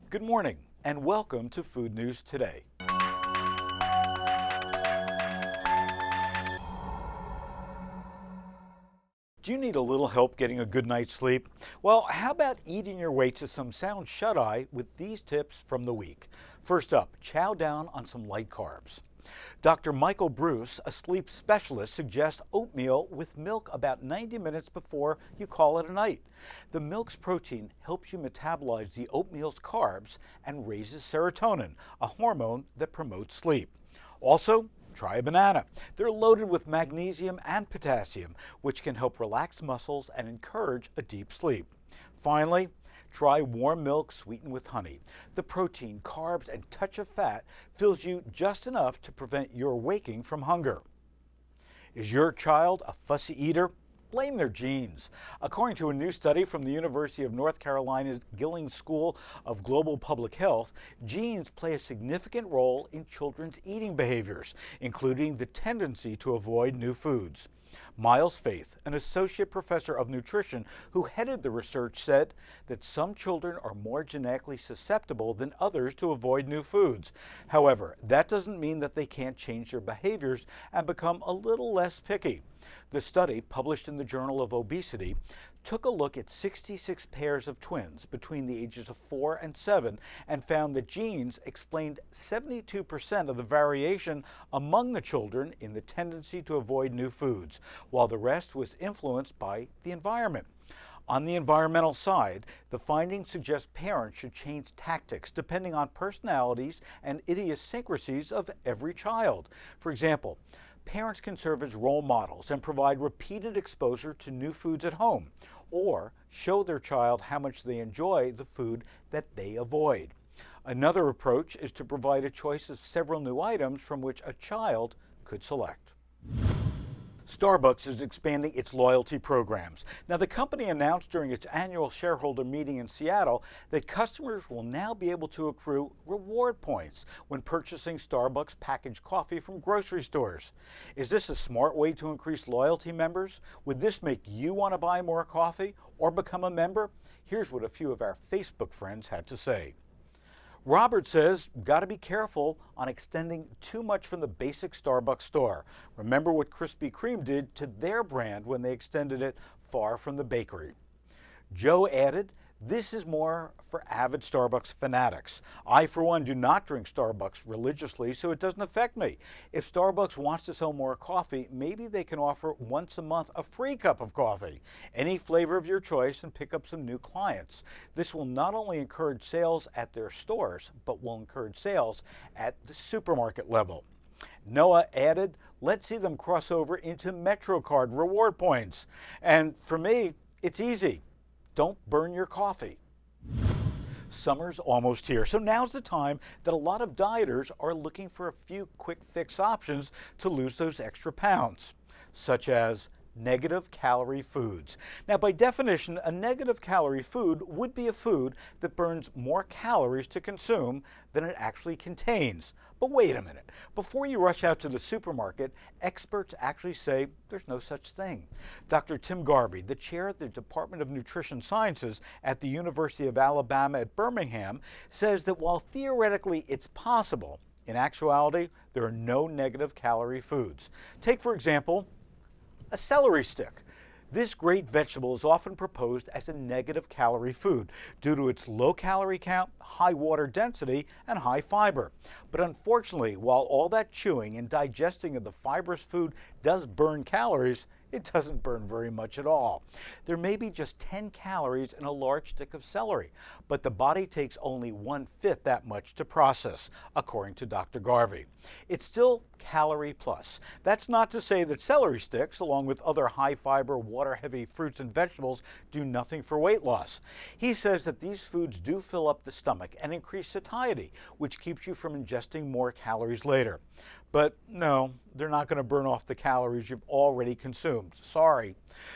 Good morning and welcome to Food News Today. Do you need a little help getting a good night's sleep? Well, how about eating your way to some sound shut-eye with these tips from the week? First up, chow down on some light carbs. Dr. Michael Bruce, a sleep specialist, suggests oatmeal with milk about 90 minutes before you call it a night. The milk's protein helps you metabolize the oatmeal's carbs and raises serotonin, a hormone that promotes sleep. Also, try a banana. They're loaded with magnesium and potassium, which can help relax muscles and encourage a deep sleep. Finally, try warm milk sweetened with honey. The protein, carbs, and touch of fat fills you just enough to prevent your waking from hunger. Is your child a fussy eater? Blame their genes. According to a new study from the University of North Carolina's Gillings School of Global Public Health, genes play a significant role in children's eating behaviors, including the tendency to avoid new foods. Miles Faith, an associate professor of nutrition who headed the research, said that some children are more genetically susceptible than others to avoid new foods. However, that doesn't mean that they can't change their behaviors and become a little less picky. The study, published in the Journal of Obesity, took a look at 66 pairs of twins between the ages of 4 and 7 and found that genes explained 72% of the variation among the children in the tendency to avoid new foods, while the rest was influenced by the environment. On the environmental side, the findings suggest parents should change tactics depending on personalities and idiosyncrasies of every child. For example, parents can serve as role models and provide repeated exposure to new foods at home, or show their child how much they enjoy the food that they avoid. Another approach is to provide a choice of several new items from which a child could select. Starbucks is expanding its loyalty programs. Now, the company announced during its annual shareholder meeting in Seattle that customers will now be able to accrue reward points when purchasing Starbucks packaged coffee from grocery stores. Is this a smart way to increase loyalty members? Would this make you want to buy more coffee or become a member? Here's what a few of our Facebook friends had to say. Robert says, gotta be careful on extending too much from the basic Starbucks store. Remember what Krispy Kreme did to their brand when they extended it far from the bakery. Joe added, this is more for avid Starbucks fanatics. I, for one, do not drink Starbucks religiously, so it doesn't affect me. If Starbucks wants to sell more coffee, maybe they can offer once a month a free cup of coffee. Any flavor of your choice and pick up some new clients. This will not only encourage sales at their stores, but will encourage sales at the supermarket level. Noah added, let's see them cross over into MetroCard reward points. And for me, it's easy. Don't burn your coffee. Summer's almost here, so now's the time that a lot of dieters are looking for a few quick fix options to lose those extra pounds, such as negative calorie foods. Now, by definition, a negative calorie food would be a food that burns more calories to consume than it actually contains. But wait a minute. Before you rush out to the supermarket, experts actually say there's no such thing. Dr. Tim Garvey, the chair of the Department of Nutrition Sciences at the University of Alabama at Birmingham, says that while theoretically it's possible, in actuality, there are no negative calorie foods. Take, for example, a celery stick. This great vegetable is often proposed as a negative calorie food due to its low calorie count, high water density, and high fiber. But unfortunately, while all that chewing and digesting of the fibrous food does burn calories, it doesn't burn very much at all. There may be just 10 calories in a large stick of celery, but the body takes only 1/5 that much to process, according to Dr. Garvey. It's still calorie plus. That's not to say that celery sticks, along with other high fiber, water heavy fruits and vegetables, do nothing for weight loss. He says that these foods do fill up the stomach and increase satiety, which keeps you from ingesting more calories later. But no, they're not going to burn off the calories you've already consumed. Sorry.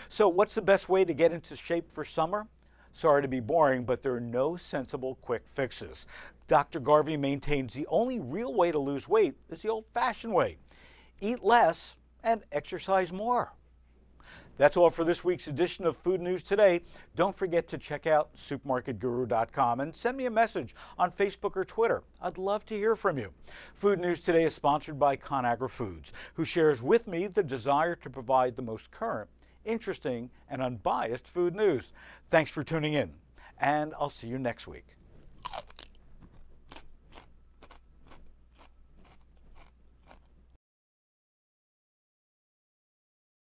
So what's the best way to get into shape for summer? Sorry to be boring, but there are no sensible quick fixes. Dr. Garvey maintains the only real way to lose weight is the old-fashioned way. Eat less and exercise more. That's all for this week's edition of Food News Today. Don't forget to check out supermarketguru.com and send me a message on Facebook or Twitter. I'd love to hear from you. Food News Today is sponsored by Conagra Foods, who shares with me the desire to provide the most current, interesting, and unbiased food news. Thanks for tuning in, and I'll see you next week.